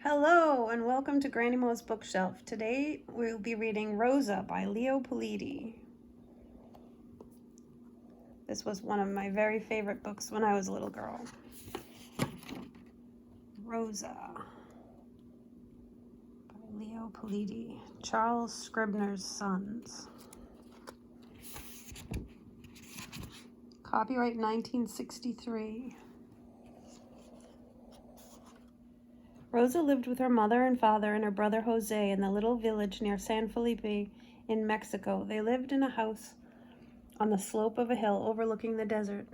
Hello and welcome to Granny Mo's Bookshelf. Today we'll be reading Rosa by Leo Politi. This was one of my very favorite books when I was a little girl. Rosa by Leo Politi, Charles Scribner's Sons. Copyright 1963. Rosa lived with her mother and father and her brother Jose in the little village near San Felipe in Mexico. They lived in a house on the slope of a hill overlooking the desert.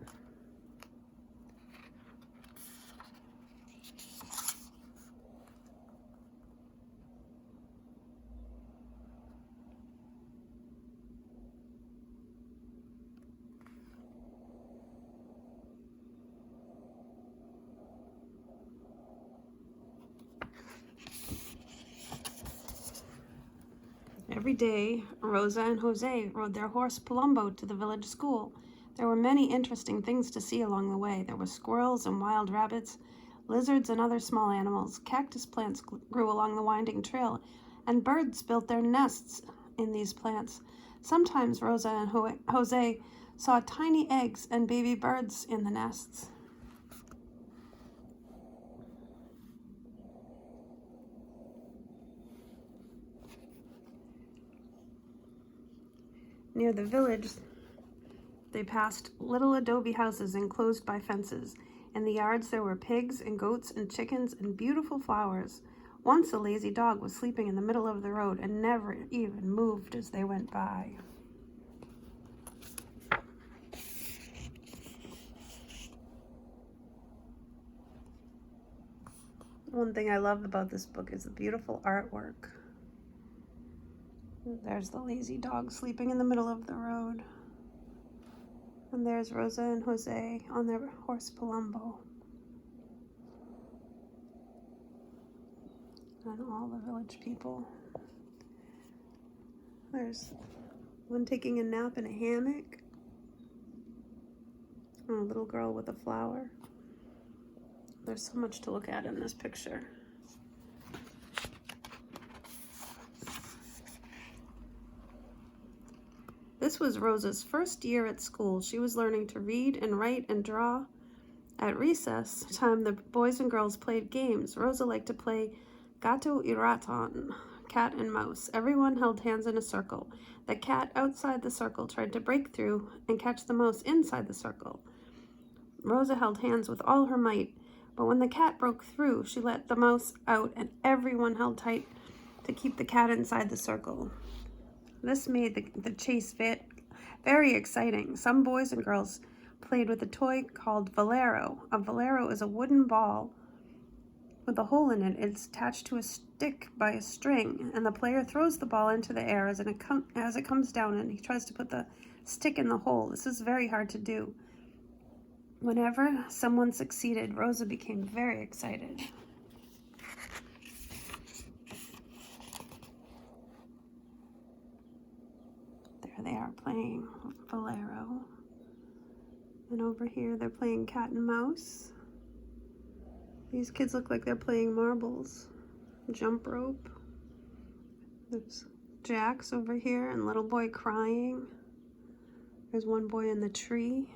Every day, Rosa and Jose rode their horse Palumbo to the village school. There were many interesting things to see along the way. There were squirrels and wild rabbits, lizards and other small animals. Cactus plants grew along the winding trail, and birds built their nests in these plants. Sometimes Rosa and Jose saw tiny eggs and baby birds in the nests. Near the village, they passed little adobe houses enclosed by fences. In the yards there were pigs and goats and chickens and beautiful flowers. Once a lazy dog was sleeping in the middle of the road and never even moved as they went by. One thing I love about this book is the beautiful artwork. There's the lazy dog sleeping in the middle of the road. And there's Rosa and Jose on their horse Palumbo. And all the village people. There's one taking a nap in a hammock. And a little girl with a flower. There's so much to look at in this picture. This was Rosa's first year at school. She was learning to read and write and draw. At recess time, the boys and girls played games. Rosa liked to play gato y raton, cat and mouse. Everyone held hands in a circle. The cat outside the circle tried to break through and catch the mouse inside the circle. Rosa held hands with all her might, but when the cat broke through, she let the mouse out and everyone held tight to keep the cat inside the circle. This made the chase very exciting. Some boys and girls played with a toy called Valero. A Valero is a wooden ball with a hole in it. It's attached to a stick by a string, and the player throws the ball into the air as it comes down, and he tries to put the stick in the hole. This is very hard to do. Whenever someone succeeded, Rosa became very excited. They are playing Valero. And over here they're playing cat and mouse. These kids look like they're playing marbles. Jump rope. There's jacks over here and little boy crying. There's one boy in the tree.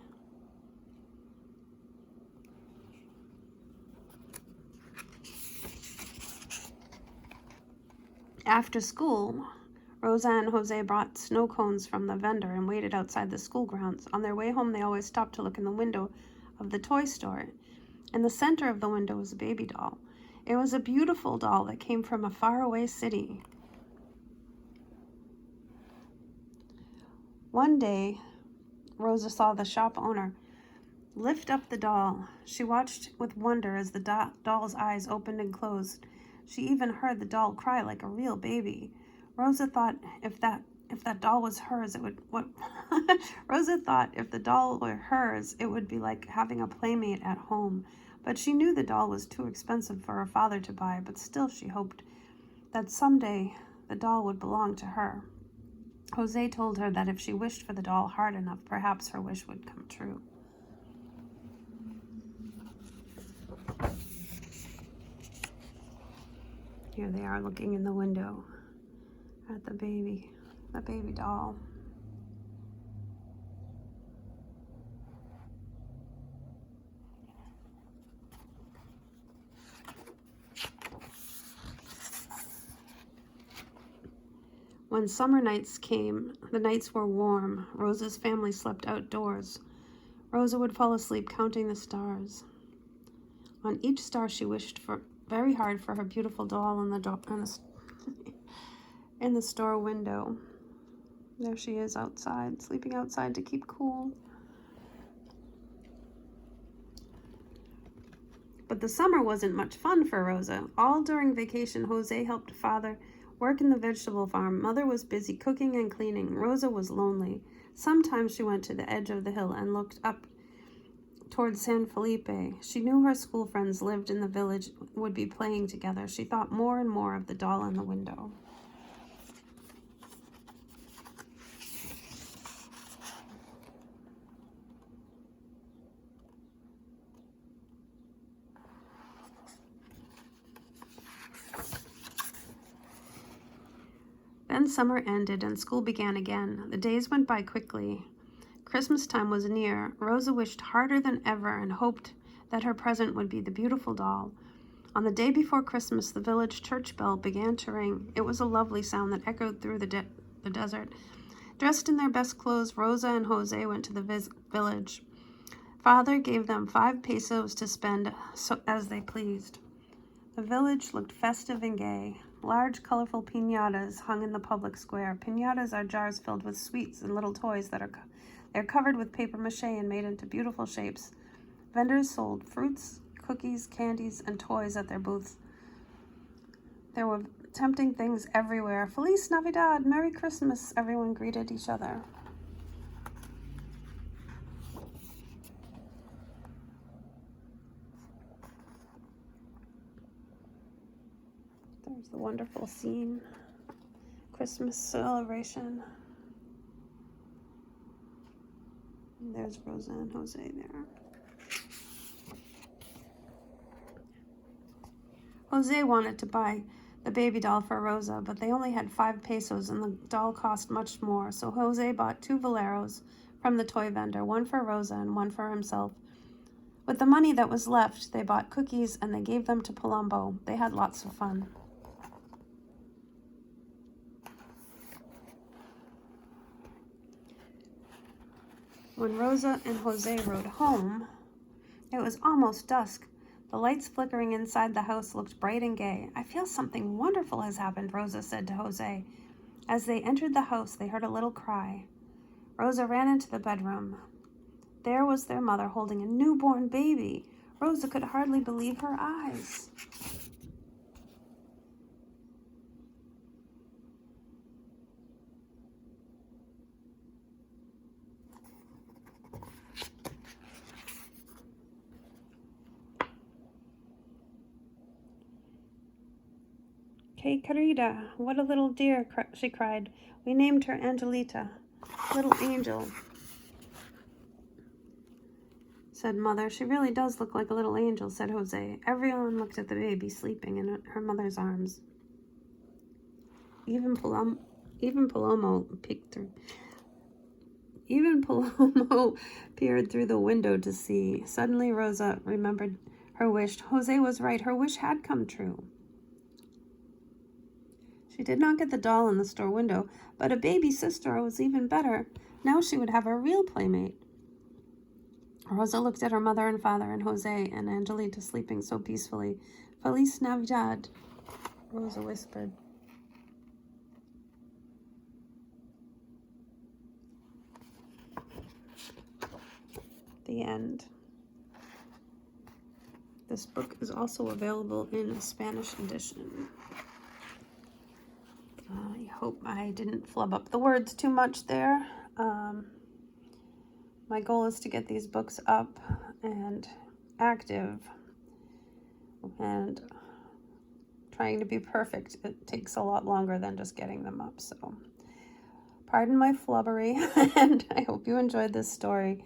After school, Rosa and Jose brought snow cones from the vendor and waited outside the school grounds. On their way home, they always stopped to look in the window of the toy store. In the center of the window was a baby doll. It was a beautiful doll that came from a faraway city. One day, Rosa saw the shop owner lift up the doll. She watched with wonder as the doll's eyes opened and closed. She even heard the doll cry like a real baby. Rosa thought if that doll was hers, Rosa thought if the doll were hers, it would be like having a playmate at home. But she knew the doll was too expensive for her father to buy, but still she hoped that someday the doll would belong to her. Jose told her that if she wished for the doll hard enough, perhaps her wish would come true. Here they are looking in the window at the baby doll. When summer nights came, the nights were warm. Rosa's family slept outdoors. Rosa would fall asleep counting the stars. On each star she wished for very hard for her beautiful doll in the store window. There she is outside, sleeping outside to keep cool. But the summer wasn't much fun for Rosa. All during vacation, Jose helped father work in the vegetable farm. Mother was busy cooking and cleaning. Rosa was lonely. Sometimes she went to the edge of the hill and looked up towards San Felipe. She knew her school friends lived in the village, would be playing together. She thought more and more of the doll in the window. Then summer ended and school began again. The days went by quickly. Christmas time was near. Rosa wished harder than ever and hoped that her present would be the beautiful doll. On the day before Christmas, the village church bell began to ring. It was a lovely sound that echoed through the desert. Dressed in their best clothes, Rosa and Jose went to the village. Father gave them 5 pesos to spend as they pleased. The village looked festive and gay. Large, colorful piñatas hung in the public square. Piñatas are jars filled with sweets and little toys they're covered with paper mache and made into beautiful shapes. Vendors sold fruits, cookies, candies, and toys at their booths. There were tempting things everywhere. Feliz Navidad, Merry Christmas, everyone greeted each other. There's the wonderful scene. Christmas celebration. And there's Rosa and Jose there. Jose wanted to buy the baby doll for Rosa, but they only had 5 pesos and the doll cost much more, so Jose bought 2 veleros from the toy vendor, one for Rosa and one for himself. With the money that was left, they bought cookies and they gave them to Palumbo. They had lots of fun. When Rosa and Jose rode home, it was almost dusk. The lights flickering inside the house looked bright and gay. I feel something wonderful has happened, Rosa said to Jose. As they entered the house, they heard a little cry. Rosa ran into the bedroom. There was their mother holding a newborn baby. Rosa could hardly believe her eyes. "Que querida, what a little dear," she cried. "We named her Angelita, little angel," said Mother. "She really does look like a little angel," said Jose. Everyone looked at the baby sleeping in her mother's arms. Even Palomo peeked through. Even Palomo peered through the window to see. Suddenly Rosa remembered her wish. Jose was right. Her wish had come true. She did not get the doll in the store window, but a baby sister was even better. Now she would have a real playmate. Rosa looked at her mother and father and Jose and Angelita sleeping so peacefully. "Feliz Navidad," Rosa whispered. The end. This book is also available in a Spanish edition. I hope I didn't flub up the words too much there. My goal is to get these books up and active, and trying to be perfect, it takes a lot longer than just getting them up. So pardon my flubbery, and I hope you enjoyed this story.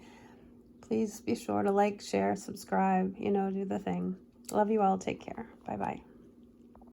Please be sure to like, share, subscribe, do the thing. Love you all. Take care. Bye-bye.